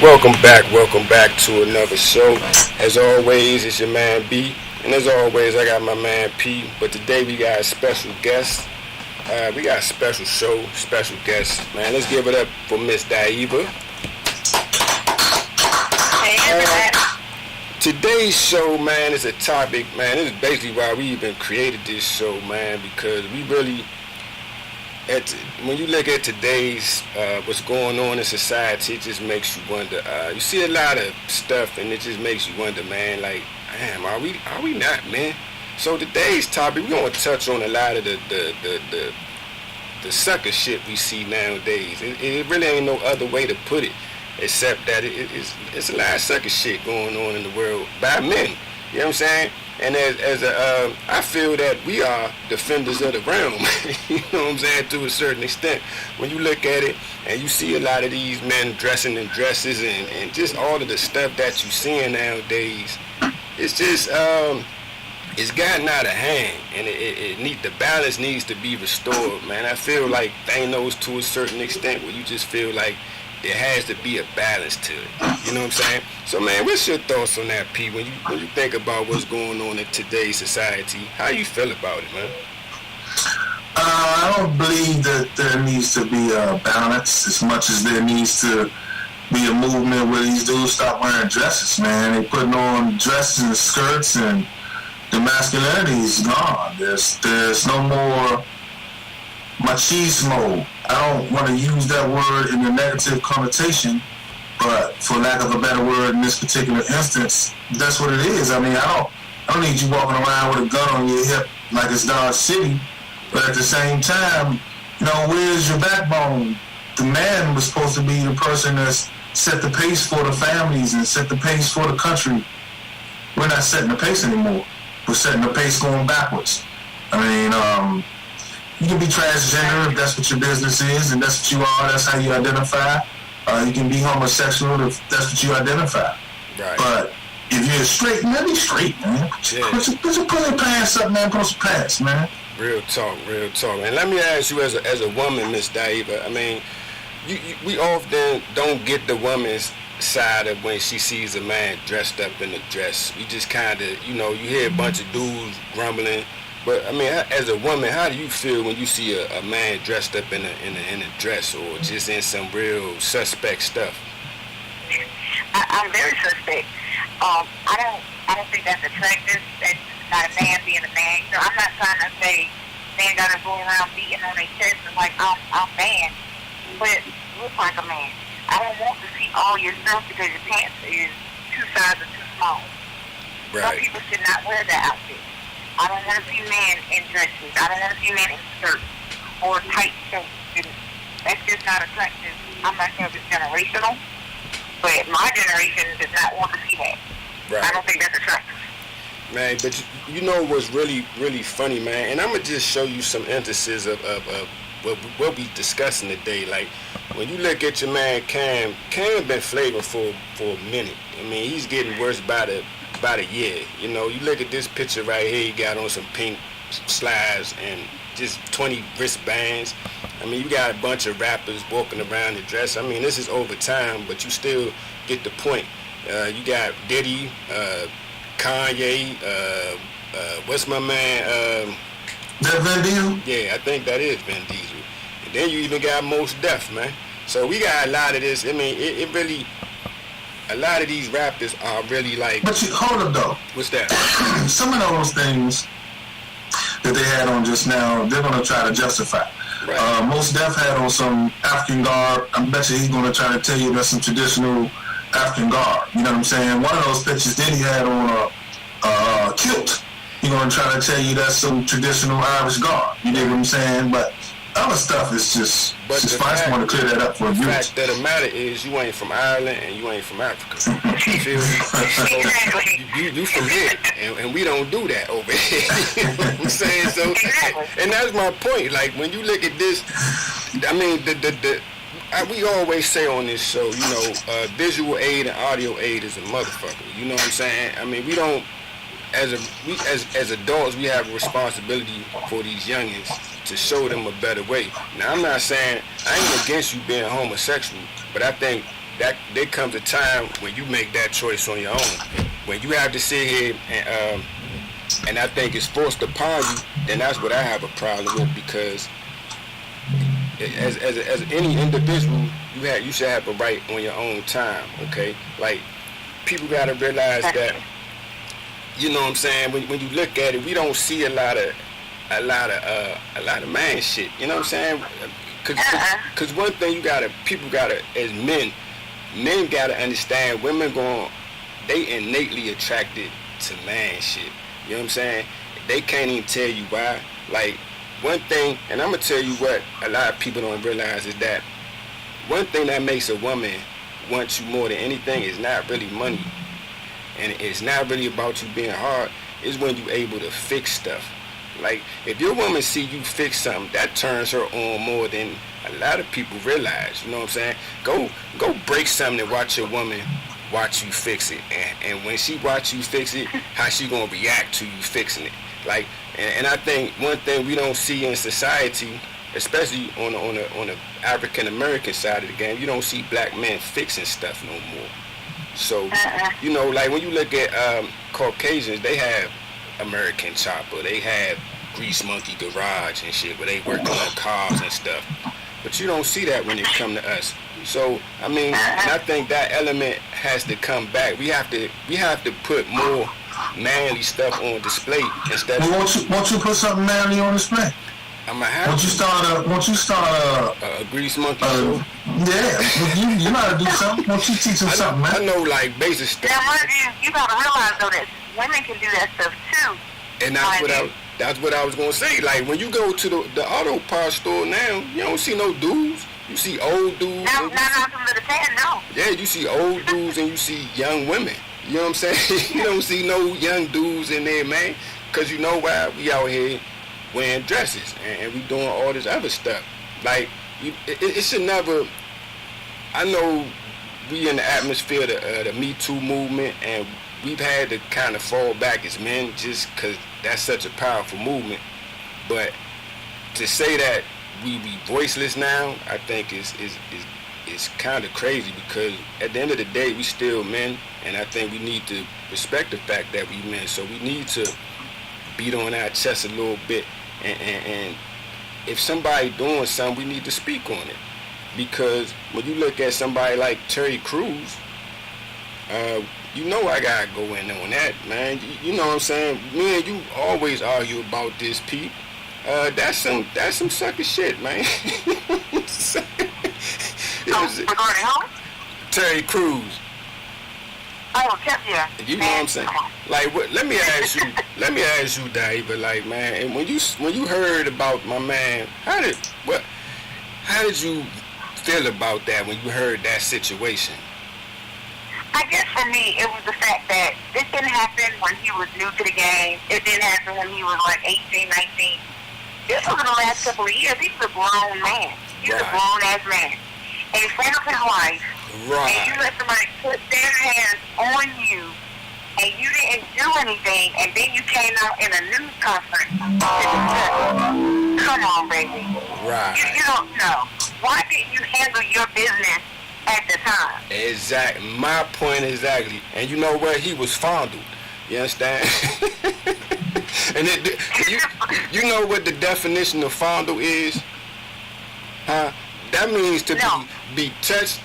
Welcome back to another show. As always, it's your man B, and as always, I got my man P. But today we got a special guest. We got a special show, special guest. Man, let's give it up for Miss Daiva. Today's show, man, is a topic, man. This is basically why we even created this show, man, because we really, when you look at today's what's going on in society, it just makes you wonder. You see a lot of stuff, and it just makes you wonder, man. Like, damn, are we not, man? So today's topic, we're gonna touch on a lot of the sucker shit we see nowadays. It really ain't no other way to put it, except that it's a lot of sucker shit going on in the world by men. You know what I'm saying? And I feel that we are defenders of the realm. You know what I'm saying? To a certain extent, when you look at it and you see a lot of these men dressing in dresses and just all of the stuff that you seeing nowadays, it's just it's gotten out of hand, and the balance needs to be restored, man. I feel like Thanos to a certain extent, where you just feel like there has to be a balance to it. You know what I'm saying? So, man, what's your thoughts on that, P? When you think about what's going on in today's society, how you feel about it, man? I don't believe that there needs to be a balance as much as there needs to be a movement where these dudes stop wearing dresses, man. They putting on dresses and skirts, and the masculinity is gone. There's no more machismo. I don't want to use that word in a negative connotation, but for lack of a better word in this particular instance, that's what it is. I mean, I don't need you walking around with a gun on your hip like it's Dodge City, but at the same time, you know, where's your backbone? The man was supposed to be the person that's set the pace for the families and set the pace for the country. We're not setting the pace anymore. We're setting the pace going backwards. I mean, you can be transgender if that's what your business is, and that's what you are, that's how you identify. You can be homosexual if that's what you identify. Right. But if you're straight, man, be straight, man. Put your pants up, man. Put some pants, man. Real talk. And let me ask you, as a woman, Miss Daiva, I mean, we often don't get the woman's side of when she sees a man dressed up in a dress. We just kind of, you hear a bunch of dudes grumbling. But I mean, as a woman, how do you feel when you see a man dressed up in a dress or just in some real suspect stuff? I'm very suspect. I don't think that's attractive. That's not a man being a man. I'm not trying to say man gotta go around beating on their chest and like I'm man, but look like a man. I don't want to see all your stuff because your pants is 2 sizes too small. Right. Some people should not wear that outfit. I don't want to see men in dresses. I don't want to see men in skirts or tight shirts. That's just not attractive. I'm not sure if it's generational, but my generation does not want to see that. Right. I don't think that's attractive. Man, but you know what's really, really funny, man? And I'm going to just show you some instances of what we discussing today. Like, when you look at your man Cam been flavorful for a minute. I mean, he's getting worse by the year. You know, you look at this picture right here, he got on some pink slides and just 20 wristbands. I mean, you got a bunch of rappers walking around in dress. I mean, this is over time, but you still get the point. You got Diddy, Kanye, what's my man? That Vin Diesel? Yeah, I think that is Vin Diesel. And then you even got Mos Def, man. So we got a lot of this. I mean, it really... A lot of these rappers are really like... But hold up, though. What's that? Some of those things that they had on just now, they're going to try to justify. Right. Mos Def had on some African garb. I bet you he's going to try to tell you that's some traditional African garb. You know what I'm saying? One of those pictures that he had on a kilt. He's going to try to tell you that's some traditional Irish garb. You know what I'm saying? But other stuff is just fine. I just want to clear that up for you. The fact that the matter is you ain't from Ireland and you ain't from Africa. You feel me? So you from here, and we don't do that over here. You know what I'm saying? So, and that's my point. Like, when you look at this, I mean, we always say on this show, visual aid and audio aid is a motherfucker. You know what I'm saying? I mean, we don't, as adults, we have a responsibility for these youngins to show them a better way. Now, I'm not saying, I ain't against you being homosexual, but I think that there comes a time when you make that choice on your own. When you have to sit here and I think it's forced upon you, then that's what I have a problem with, because as any individual, you should have a right on your own time, okay? Like, people gotta realize that, you know what I'm saying, when you look at it, we don't see a lot of man shit, you know what I'm saying? Cause one thing people gotta, as men gotta understand, women they innately attracted to man shit. You know what I'm saying? They can't even tell you why. Like, one thing, and I'm gonna tell you what a lot of people don't realize, is that one thing that makes a woman want you more than anything is not really money, and it's not really about you being hard. It's when you able to fix stuff. Like, if your woman see you fix something, that turns her on more than a lot of people realize. You know what I'm saying? Go break something and watch your woman watch you fix it, and when she watch you fix it, how she gonna react to you fixing it. Like, and I think one thing we don't see in society, especially on the African American side of the game, you don't see black men fixing stuff no more. So, you know, like when you look at Caucasians, they have American Chopper, they have Grease Monkey Garage and shit, where they work on cars and stuff. But you don't see that when it come to us. So, I mean, and I think that element has to come back. We have to put more manly stuff on display instead of. Well, won't you put something manly on display? I'ma have. Won't you start a Grease Monkey show? Yeah, you gotta do something. Won't you teach them something, man? I know, like, basic stuff. Yeah, you gotta realize though that women can do that stuff too. And that's what I was gonna say. Like, when you go to the auto parts store now, you don't see no dudes. You see old dudes. No, not from the 10, no. Yeah, you see old dudes and you see young women. You know what I'm saying? You don't see no young dudes in there, man. Because you know why? We out here wearing dresses and we doing all this other stuff. Like, it should never. I know we in the atmosphere of the Me Too movement, and we've had to kind of fall back as men just because that's such a powerful movement. But to say that we voiceless now, I think is kind of crazy, because at the end of the day, we still men, and I think we need to respect the fact that we men. So we need to beat on our chest a little bit, and if somebody doing something, we need to speak on it. Because when you look at somebody like Terry Crews, you know I gotta go in on that, man. You know what I'm saying? Me and you always argue about this, Pete. That's some sucker shit, man. Regarding who? Terry Crews. Oh, yeah. You know what I'm saying? Like, let me ask you, Dave. But like, man, and when you heard about my man, how did you feel about that when you heard that situation? I guess for me, it was the fact that this didn't happen when he was new to the game. It didn't happen when he was like 18, 19. This was in the last couple of years. He's a grown man. He's a grown-ass man. In front of his wife. Right. And you let somebody put their hands on you, and you didn't do anything, and then you came out in a news conference. Come on, baby. Right. You don't know. Why didn't you handle your business at the time? Exactly. My point exactly. And you know what? He was fondled. You understand? And you know what the definition of fondle is? Huh? That means to be touched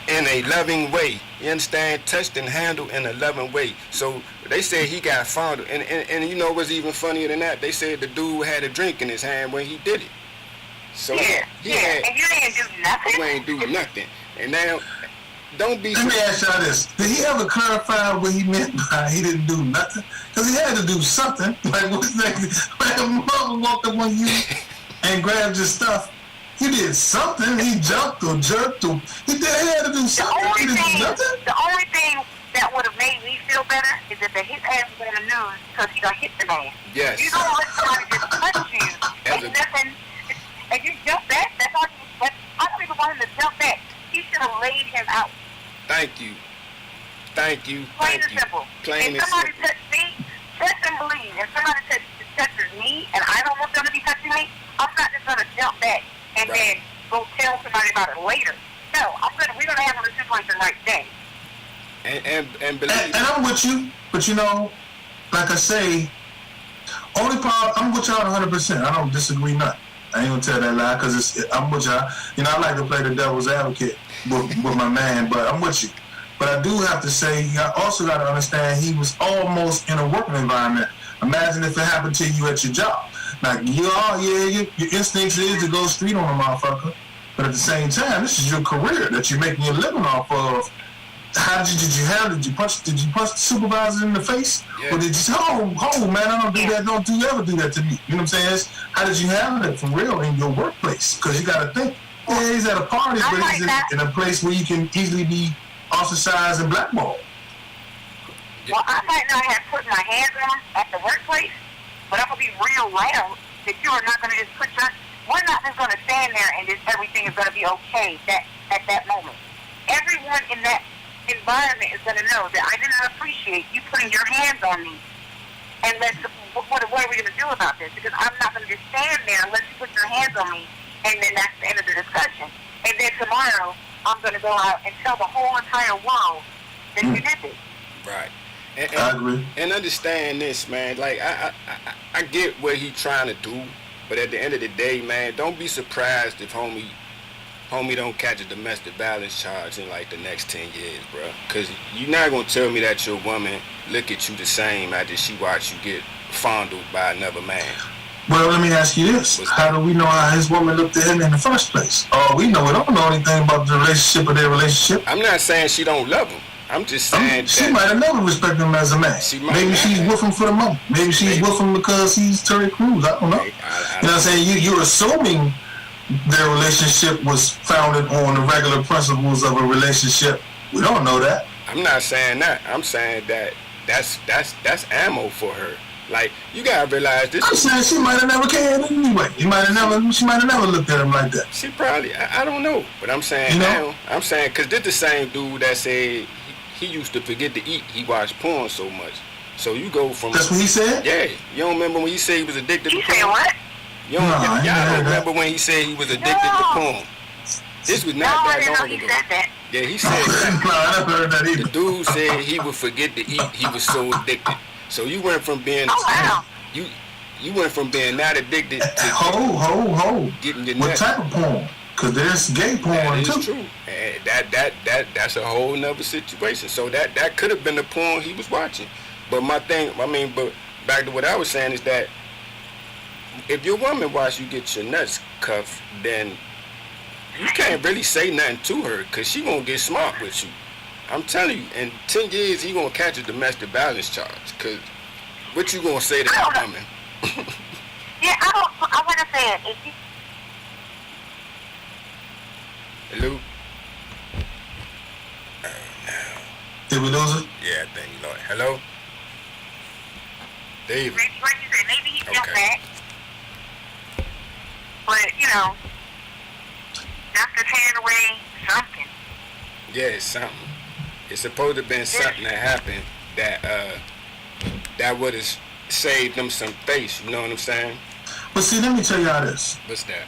in a loving way. You understand? Touched and handled in a loving way. So they say he got fondled. And you know what's even funnier than that? They said the dude had a drink in his hand when he did it. So and you didn't do nothing? You ain't do nothing. And now, don't be... Let me ask y'all this. Did he ever clarify what he meant by he didn't do nothing? Because he had to do something. Like, what's that? Like, a mother walked up on you and grabbed your stuff. He did something. He jumped or jerked or... He had to do something. He didn't do nothing? The only thing that would have made me feel better is if his ass was on the news because he got hit the man. Yes. You don't let somebody just touch you. Ain't nothing... And you jump back, that's all you... I don't even want him to jump back. He should have laid him out. Thank you. Plain and simple. If somebody touched me, trust and believe. If somebody touches me and I don't want them to be touching me, I'm not just going to jump back and then go tell somebody about it later. No. no, we're gonna have a relationship like the right day. And believe. And I'm with you, but you know, like I say, only problem, I'm with y'all 100%. I don't disagree nothing. I ain't gonna tell that lie because I'm with y'all. You know, I like to play the devil's advocate with my man, but I'm with you. But I do have to say, you also got to understand he was almost in a working environment. Imagine if it happened to you at your job. Now, your instincts is to go street on a motherfucker, but at the same time, this is your career that you're making your living off of. How did you handle it? Did you punch the supervisor in the face? Yeah. Or did you say, oh man, I don't do that, don't you ever do that to me? You know what I'm saying? How did you handle it for real in your workplace? Because you got to think, he's at a party, but he's in a place where you can easily be ostracized and blackballed. Well, I might not have put my hands on at the workplace, but I'm going to be real loud that you are not going to just we're not just going to stand there and just everything is going to be okay at that moment. Everyone in that environment is going to know that I did not appreciate you putting your hands on me. And what are we going to do about this? Because I'm not going to just stand there unless you put your hands on me, and then that's the end of the discussion. And then tomorrow, I'm going to go out and tell the whole entire world that you did this. Right. I agree. And understand this, man. Like, I get what he's trying to do, but at the end of the day, man, don't be surprised if homie don't catch a domestic violence charge in like the next 10 years, bro. Because you're not going to tell me that your woman look at you the same after she watch you get fondled by another man. Well, let me ask you this. How do we know how his woman looked at him in the first place? We don't know anything about the relationship or their relationship. I'm not saying she don't love him. I'm just saying she might have never respected him as a man. Maybe she's with him for the money. Maybe she's with him because he's Terry Crews. I don't know. You know what I'm saying? You're assuming their relationship was founded on the regular principles of a relationship. We don't know that. I'm not saying that. I'm saying that that's ammo for her. Like, you gotta realize this. I'm saying she might have never cared anyway. She might have never looked at him like that. She probably, I don't know. But I'm saying now, I'm saying, because this the same dude that said he used to forget to eat. He watched porn so much. So you go from... That's what he said? Yeah. You don't remember when he said he was addicted to porn? You said what? Y'all don't remember when he said he was addicted to porn? This was not that long ago. He said that. Yeah, he said that. No, I never heard that either. The dude said he would forget to eat. He was so addicted. So you went from being... Oh, wow. You went from being not addicted to... Getting your What nut. type of porn? Because there's gay porn, too. That is true. And that's a whole nother situation. So that could have been the porn he was watching. But but back to what I was saying is that if your woman watch you get your nuts cuffed, then you can't really say nothing to her because she won't get smart with you. I'm telling you, in 10 years, he gonna catch a domestic violence charge. Because what you gonna say to that woman? Yeah, I want to say it. If you... Hello? Did we lose it? Yeah, thank you, Lord. Hello? David. Maybe, like you said, maybe he jumped Okay. back. But, after tearing away something. Yeah, it's something. It's supposed to have been something that happened that would have saved them some face, you know what I'm saying? But see, let me tell y'all this. What's that?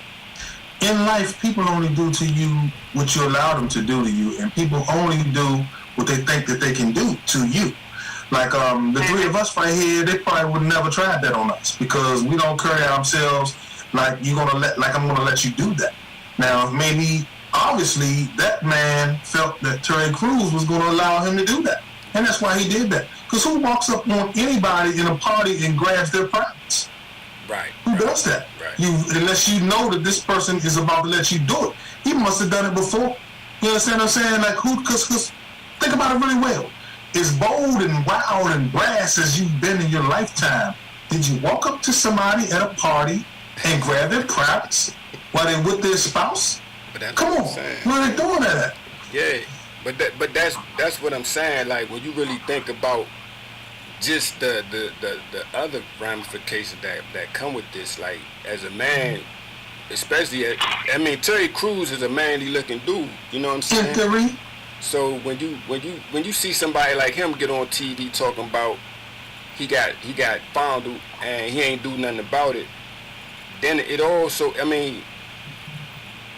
In life, people only do to you what you allow them to do to you, and people only do what they think that they can do to you. Like the three of us right here, they probably would never tried that on us because we don't carry ourselves like I'm gonna let you do that. Now, maybe, obviously, that man felt that Terry Crews was gonna allow him to do that, and that's why he did that. Because who walks up on anybody in a party and grabs their privates? Right. Who does that? Right. Unless you know that this person is about to let you do it. He must have done it before. You understand what I'm saying? Like, because think about it really well. As bold and wild and brass as you've been in your lifetime, did you walk up to somebody at a party and grab their privates while they're with their spouse? Come on. Where are they doing that at? Yeah. But that's what I'm saying. Like, when you really think about just the other ramifications that come with this, like, as a man, especially, Terry Crews is a manly looking dude, you know what I'm saying? In theory. So when you see somebody like him get on TV talking about he got fondled and he ain't do nothing about it, then it also,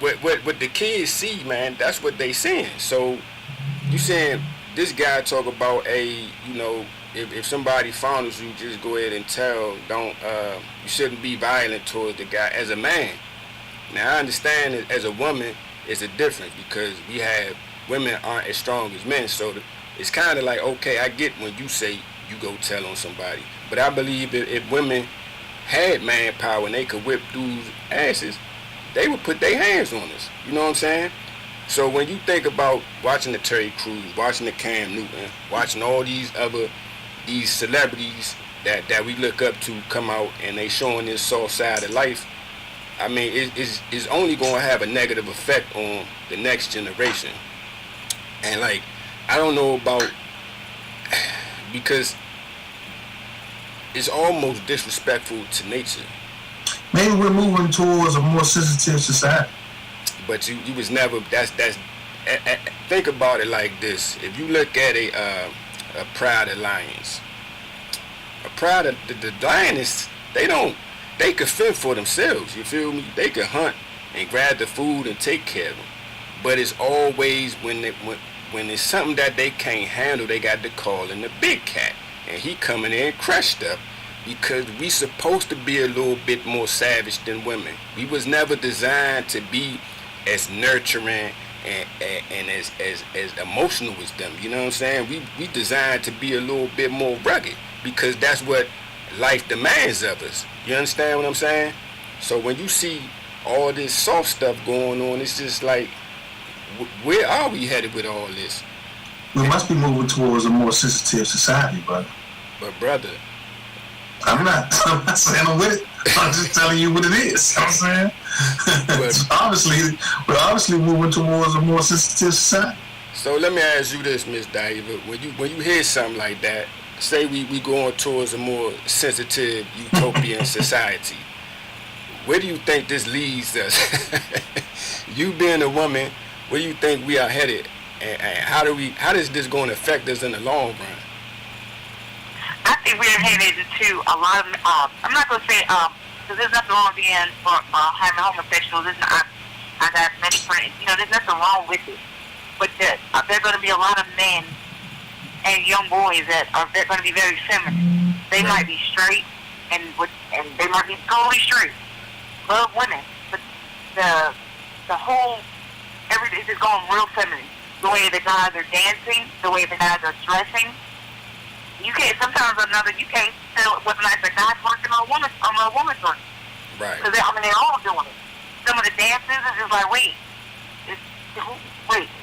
what the kids see, man, that's what they seeing. So you saying this guy talk about if somebody fondles you, just go ahead and tell. Don't you shouldn't be violent towards the guy as a man. Now I understand that as a woman, it's a difference because we have women aren't as strong as men. So it's kind of like, okay, I get when you say you go tell on somebody, but I believe if women had manpower and they could whip dudes' asses, they would put their hands on us. You know what I'm saying? So when you think about watching the Terry Crews, watching the Cam Newton, watching all these celebrities that we look up to come out and they showing this soft side of life, I mean, it's only going to have a negative effect on the next generation. And like, I don't know about, because it's almost disrespectful to nature. Maybe we're moving towards a more sensitive society. But you was never. Think about it like this. If you look at a pride of lions, the lions, they could fend for themselves. You feel me? They could hunt and grab the food and take care of them. But it's always when it's something that they can't handle, they got to call in the big cat, and he coming in crushed up. Because we supposed to be a little bit more savage than women. We was never designed to be as nurturing and as emotional as them. You know what I'm saying? We designed to be a little bit more rugged because that's what life demands of us. You understand what I'm saying? So when you see all this soft stuff going on, it's just like, where are we headed with all this? We must be moving towards a more sensitive society, brother. But brother, I'm not saying I'm with it. I'm just telling you what it is. You know what I'm saying? We're obviously moving towards a more sensitive society. So let me ask you this, Miss Diva. When you hear something like that, say we going towards a more sensitive utopian society, where do you think this leads us? You being a woman, where do you think we are headed? And how does this going to affect us in the long run? I think we're headed into a lot of, I'm not going to say, because there's nothing wrong with being, having homosexuals. I got many friends. There's nothing wrong with it. But there are going to be a lot of men and young boys that are going to be very feminine. They might be straight, and they might be totally straight. Love women. But the whole, everything is just going real feminine. The way the guys are dancing, the way the guys are dressing. You can't, sometimes or another, you can't tell whether or not the guy's working on a woman's working. Right. Because they're all doing it. Some of the dances is just like,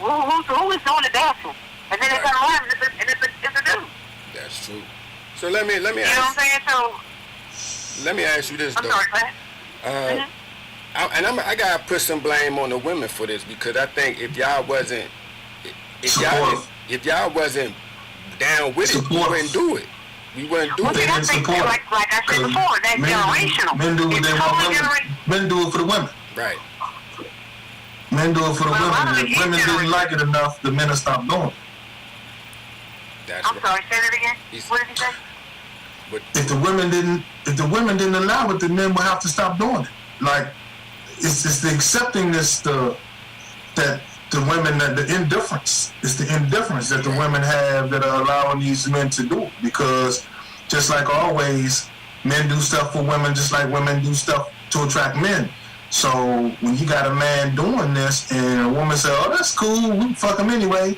who is doing the dancing? And then they turn around and it's a dude. That's true. So let me ask. You know what I'm saying? Let me ask you this, though. I'm sorry, I gotta put some blame on the women for this because I think if y'all wasn't down with it, we wouldn't do it. We wouldn't do it. They didn't support it. Like I said before, that's generational. Men do what they want. Men do it for the women. Right. Men do it for the women. If women didn't like it enough, the men will stop doing it. I'm sorry, say that again. What did you say? If the women didn't allow it, the men would have to stop doing it. Like it's the accepting this that the women, that the indifference. It's the indifference that the women have that are allowing these men to do. Because just like always, men do stuff for women just like women do stuff to attract men. So when you got a man doing this and a woman say, oh, that's cool, we can fuck him anyway.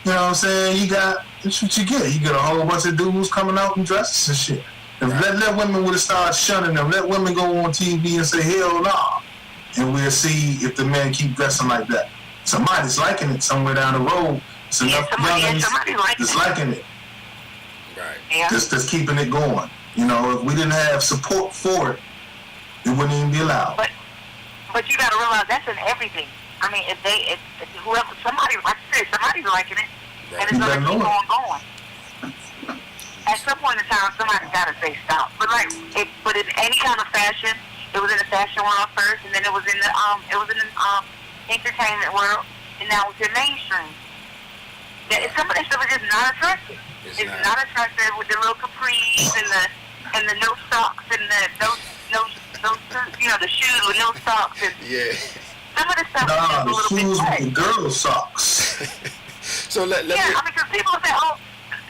You know what I'm saying? That's what you get. You get a whole bunch of dudes coming out in dresses and shit. If let women would have started shunning them, let women go on TV and say, hell nah. And we'll see if the men keep dressing like that. Somebody's liking it somewhere down the road. It's enough youngins that's liking it. Right. Yeah. Just keeping it going. If we didn't have support for it, it wouldn't even be allowed. But you got to realize that's in everything. I mean, if whoever, somebody's liking it, right. And it's going to keep on going. At some point in time, somebody's got to say stop. But in any kind of fashion, it was in the fashion world first, and then it was in the entertainment world, and now it's in mainstream. Some of that stuff is just not attractive. It's not attractive with the little capris and the no socks and the shoes with no socks. And yeah. some of the stuff is Nah, just a the little bit shoes with much. the girl socks. So let Yeah, me. I mean, because people say, oh,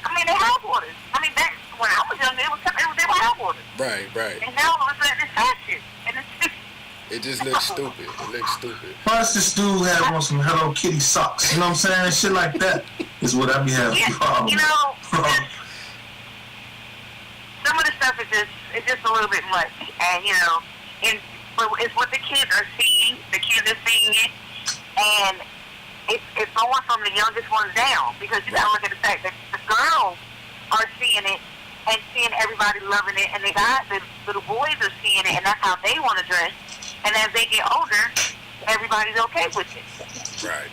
I mean, they have waters. I mean, back when I was young, they were have waters. Right. And now all of a sudden it's fashion. And it's just, It just looks stupid. It looks stupid. Plus, this dude had on some Hello Kitty socks. You know what I'm saying? Shit like that is what I be having yeah, problems. you know, some of the stuff is just a little bit much. And, you know, it's what the kids are seeing. The kids are seeing it. And it's going from the youngest ones down. Because you got to look at the fact that the girls are seeing it and seeing everybody loving it. And the little boys are seeing it, and that's how they want to dress. And as they get older, everybody's okay with it. Right.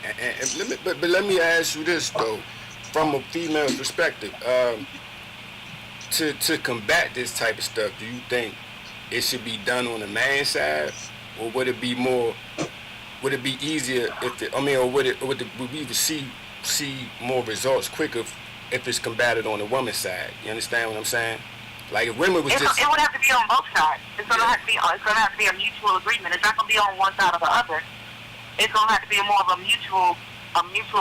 And let me, but let me ask you this though, from a female perspective, to combat this type of stuff, do you think it should be done on the man's side, or would it be more? Would it be easier or would we see more results quicker if it's combated on the woman's side? You understand what I'm saying? Like if women was it would have to be on both sides. It's gonna have to be a mutual agreement. It's not gonna be on one side or the other. It's gonna have to be more of a mutual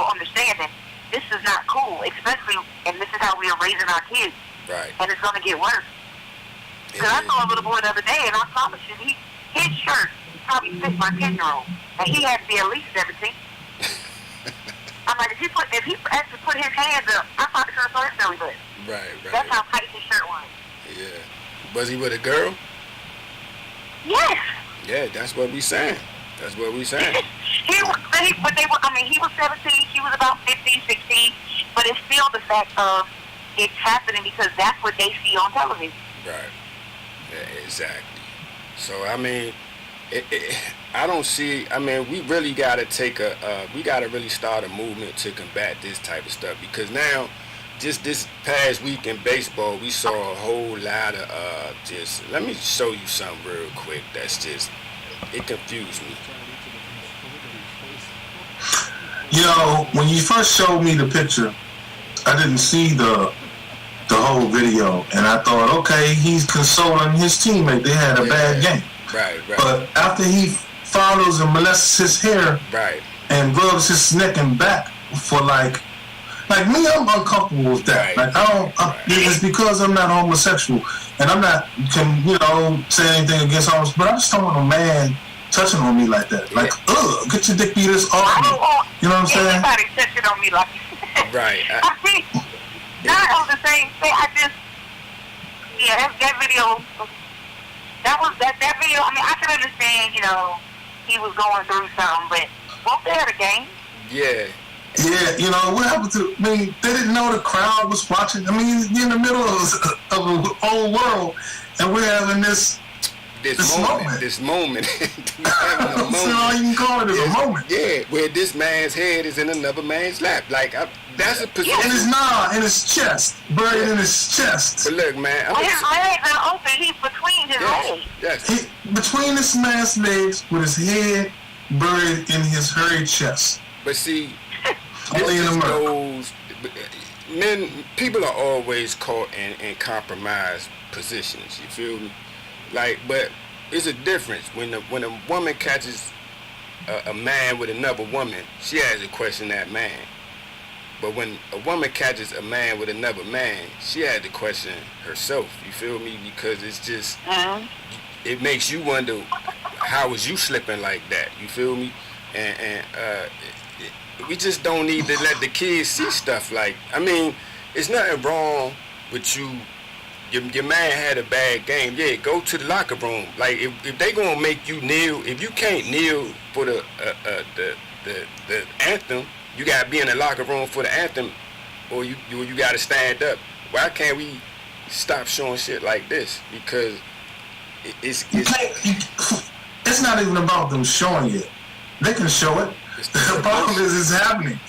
understanding. This is not cool, especially, and this is how we are raising our kids. Right. And it's gonna get worse. Because I saw a little boy the other day, and I promise you, his shirt probably fit my 10-year-old, and he had to be at least 17. I'm like, if he actually put his hands up, I probably could have saw his belly button. Right. That's how tight his shirt was. Yeah. Was he with a girl? Yes. Yeah, that's what we saying. That's what we saying. he was 17, she was about 15, 16, but it's still the fact of it's happening because that's what they see on television. Right. Yeah, exactly. So, I mean, I don't see, I mean, we really got to we got to really start a movement to combat this type of stuff, because now, just this past week in baseball, we saw a whole lot of let me show you something real quick that's just, it confused me. You know, when you first showed me the picture, I didn't see the whole video, and I thought, okay, he's consoling his teammate. They had a bad game. Right. But after he follows and molests his hair, right, and rubs his neck and back for like me, I'm uncomfortable with that. Right. Like it's because I'm not homosexual, and I'm not say anything against homos, but I just don't want a man touching on me like that. Like, get your dick beaters off me. You know what I'm saying? Anybody touching on me like that. Right. I mean, not on the same thing. That video. That video. I mean, I can understand. You know, he was going through something, but weren't they at a game? Yeah. Yeah, you know, what happened to, I mean, they didn't know the crowd was watching. I mean, you're in the middle of the whole world, and we're having this moment. This moment. So all you can call it is a moment. Yeah, where this man's head is in another man's lap. Like, that's a position. In his chest, buried in his chest. But look, man. His legs are open. He's between his legs. Yes. Between this man's legs, with his head buried in his hairy chest. But see, people are always caught in compromised positions. You feel me? Like, but it's a difference when a woman catches a man with another woman, she has to question that man. But when a woman catches a man with another man, she had to question herself. You feel me? Because it's just, it makes you wonder, how was you slipping like that? You feel me? And we just don't need to let the kids see stuff like, I mean, it's nothing wrong with you. Your man had a bad game. Yeah, go to the locker room. Like, if they gonna make you kneel, if you can't kneel for the anthem, you gotta be in the locker room for the anthem, or you gotta stand up. Why can't we stop showing shit like this? Because it's not even about them showing it. They can show it. The problem is it's happening.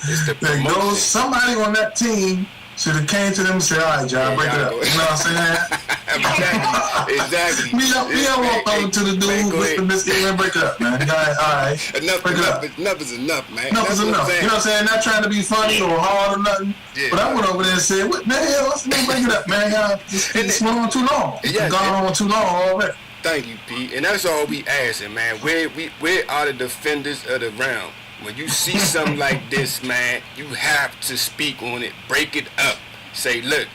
Somebody on that team should have came to them and said, all right, John, break it up. You know what I'm saying? Exactly. Me, I walk over to the dude with the biscuit and break it up, man. All right. Enough is enough, man. Enough is enough. You know what I'm saying? Not trying to be funny or hard or nothing. Yeah, but I went over there and said, what the hell? Let's break it up, man. It's went on too long. It's gone on too long already. Thank you, Pete. And that's all we asking, man. We are the defenders of the realm. When you see something like this, man, you have to speak on it. Break it up. Say, look,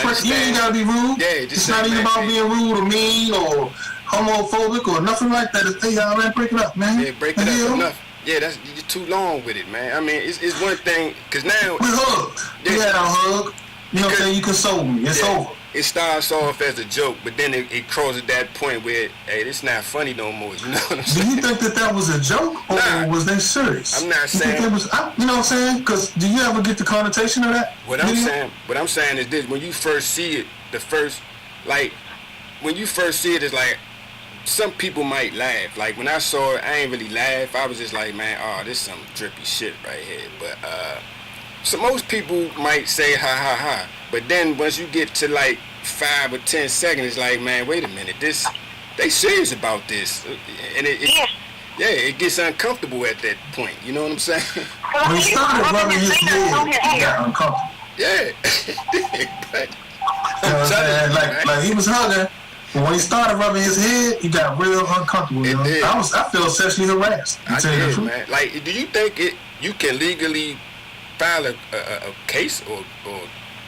You ain't gotta be rude. Yeah, it's not even about being rude or mean or homophobic or nothing like that. It's, hey, y'all, man, break it up, man. Yeah, break it up enough. Yeah, you're too long with it, man. I mean, it's one thing, because now... We hugged. We had our hug. You know what I'm saying? You console me. It's over. It starts off as a joke, but then it crosses that point where, hey, it's not funny no more. You know what I'm saying? Do you think that was a joke, or was they serious? I'm not saying... you know what I'm saying? Because do you ever get the connotation of that? What I'm saying is this. When you first see it, when you first see it, it's like, some people might laugh. Like, when I saw it, I ain't really laugh. I was just like, man, this is some drippy shit right here. But, so most people might say, ha, ha, ha. But then once you get to, like, 5 or 10 seconds, it's like, man, wait a minute. They serious about this. And it gets uncomfortable at that point. You know what I'm saying? When he started rubbing his head, he got uncomfortable. Yeah. But, you know what I'm saying? Like, he was hugging. But when he started rubbing his head, he got real uncomfortable. You know? I feel sexually harassed. I did, man. Like, do you think you can legally file a case or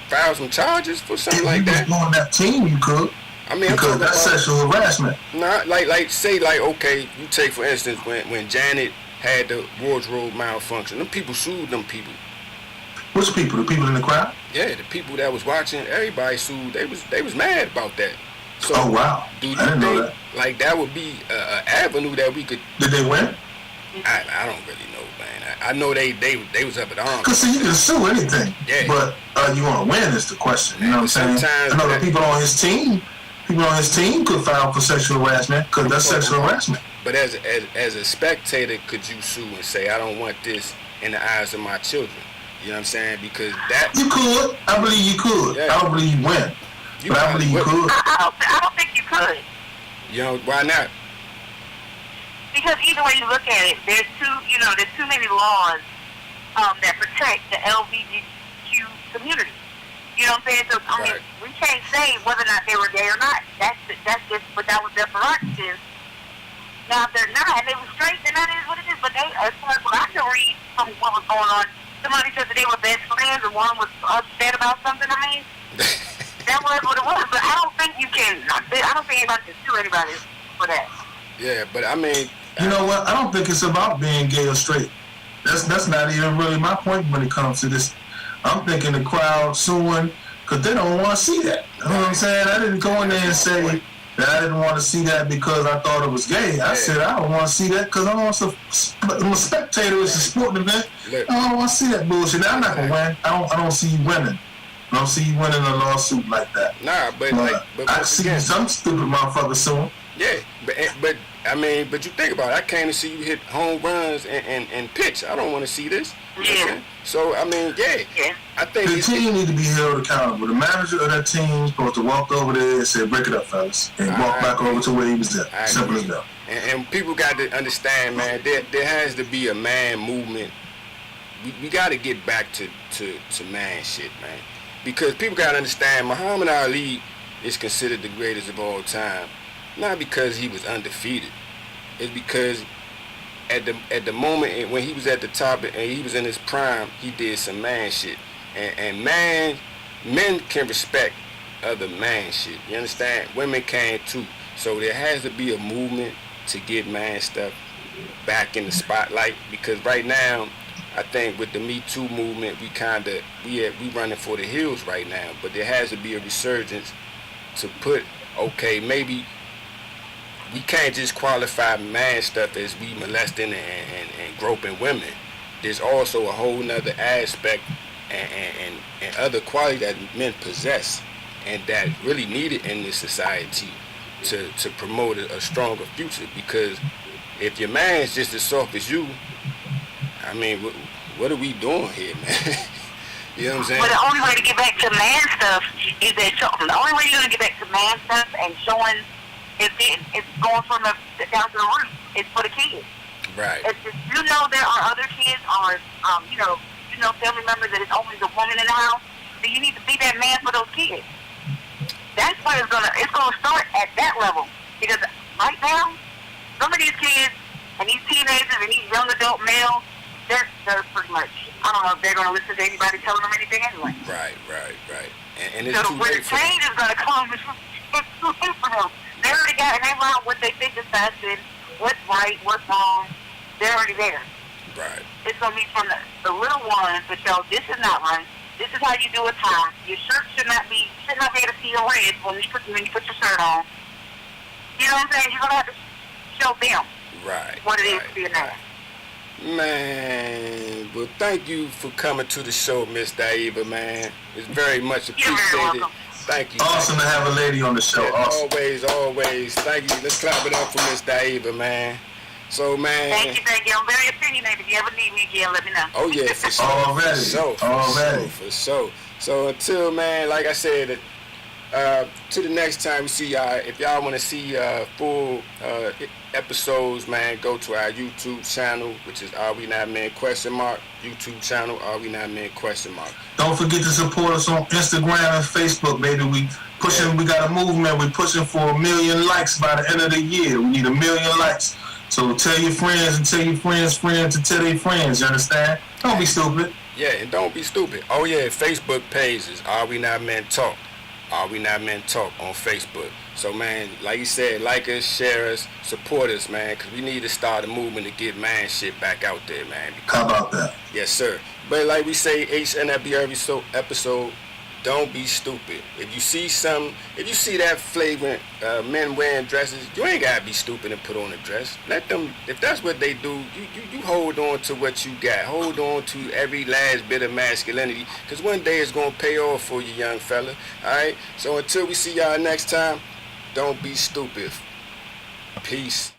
file some charges for something like that? If you was on that team, you could. I mean, because that's sexual harassment. Nah, say, okay, you take, for instance, when Janet had the wardrobe malfunction, them people sued them people. Which people? The people in the crowd? Yeah, the people that was watching, everybody sued. They was mad about that. So, oh, wow. Do you think like that would be an avenue that we could... Did they win? I don't really know, man. I know they was up at arms. Because, see, you can sue anything. Yeah. But you want to win is the question. You know what I'm saying? I know the people on his team could file for sexual harassment because that's sexual harassment. But as a spectator, could you sue and say, I don't want this in the eyes of my children? You know what I'm saying? Because that... You could. I believe you could. Yeah. I don't believe you win. But I believe you could. I don't think you could. You know, why not? Because either way you look at it, there's too many laws that protect the LGBTQ community. You know what I'm saying? So I mean, we can't say whether or not they were gay or not. That's just what that was their prerogative. Now if they're not, and they were straight, then that is what it is. But they, as far as what I can read from what was going on, somebody said that they were best friends, and one was upset about something. I mean. That was what it was, but I don't think you can. I don't think anybody can sue anybody for that. Yeah, but I mean... You know what? I don't think it's about being gay or straight. That's not even really my point when it comes to this. I'm thinking the crowd suing because they don't want to see that. You know what I'm saying? I didn't go in there and say that I didn't want to see that because I thought it was gay. I said I don't want to see that because I'm a spectator. It's a sporting event. I don't want to see that bullshit. Now, I'm not going to win. I don't see you winning. I don't see you winning a lawsuit like that. Nah, but I see some stupid motherfucker suing. Yeah, but I mean, but you think about it. I came to see you hit home runs and pitch. I don't want to see this. Yeah. So I mean, I think the team need to be held accountable. The manager of that team is supposed to walk over there and say, "Break it up, fellas," and walk back over to where he was at. Simple as that. And people got to understand, man. There has to be a man movement. We got to get back to man shit, man. Because people got to understand, Muhammad Ali is considered the greatest of all time. Not because he was undefeated. It's because at the moment when he was at the top and he was in his prime, he did some man shit. And men can respect other man shit. You understand? Women can too. So there has to be a movement to get man stuff back in the spotlight. Because right now, I think with the Me Too movement, we running for the hills right now. But there has to be a resurgence to put, okay, maybe we can't just qualify man stuff as we molesting and groping women. There's also a whole nother aspect and other quality that men possess and that really needed in this society to promote a stronger future. Because if your man's just as soft as you, I mean, what are we doing here, man? You know what I'm saying? But the only way to get back to man stuff is that the only way you're going to get back to man stuff and showing it's going from down to the root is for the kids. Right. It's just, there are other kids or, family members that it's only the woman in the house. So you need to be that man for those kids. That's where it's gonna start at that level. Because right now, some of these kids and these teenagers and these young adult males, they're pretty much, I don't know if they're going to listen to anybody telling them anything anyway. Right. And it's so too when late the for them. change is going to come, it's too late for them. They already got in their mind what they think is fashion, what's right, what's wrong. They're already there. Right. It's going to be from the little ones to show this is not right. This is how you do a tie. Your shirt should not be able to see your red when you put your shirt on. You know what I'm saying? You're going to have to show them what it is to be a man. Man, well, thank you for coming to the show, Miss Daiva, man. It's very much You're very appreciated. welcome. Thank you. Awesome to have a lady on the show. Yeah, Awesome. always. Thank you. Let's clap it up for Miss Daiva, man. So, man. Thank you. I'm very opinionated. If you ever need me again, let me know. Oh, yeah, for sure. Already. For sure. So, until, man, like I said, to the next time we see y'all, if y'all want to see full episodes, man, go to our YouTube channel, which is Are We Not Men ? YouTube channel, Are We Not Men ? Don't forget to support us on Instagram and Facebook, baby. We got a movement. We're pushing for 1 million likes by the end of the year. We need 1 million likes. So tell your friends and tell your friends' friends to tell their friends, you understand? Don't be stupid. Yeah, and don't be stupid. Oh, yeah, Facebook page is Are We Not Men Talk. Are We Not Men Talk on Facebook. So, man, like you said, like us, share us, support us, man, because we need to start a movement to get man shit back out there, man. How about that? Yes, sir. But like we say each and every episode, don't be stupid. If you see that flagrant men wearing dresses, you ain't gotta be stupid and put on a dress. Let them, if that's what they do, you hold on to what you got. Hold on to every last bit of masculinity, because one day it's gonna pay off for you, young fella. All right. So until we see y'all next time, don't be stupid. Peace.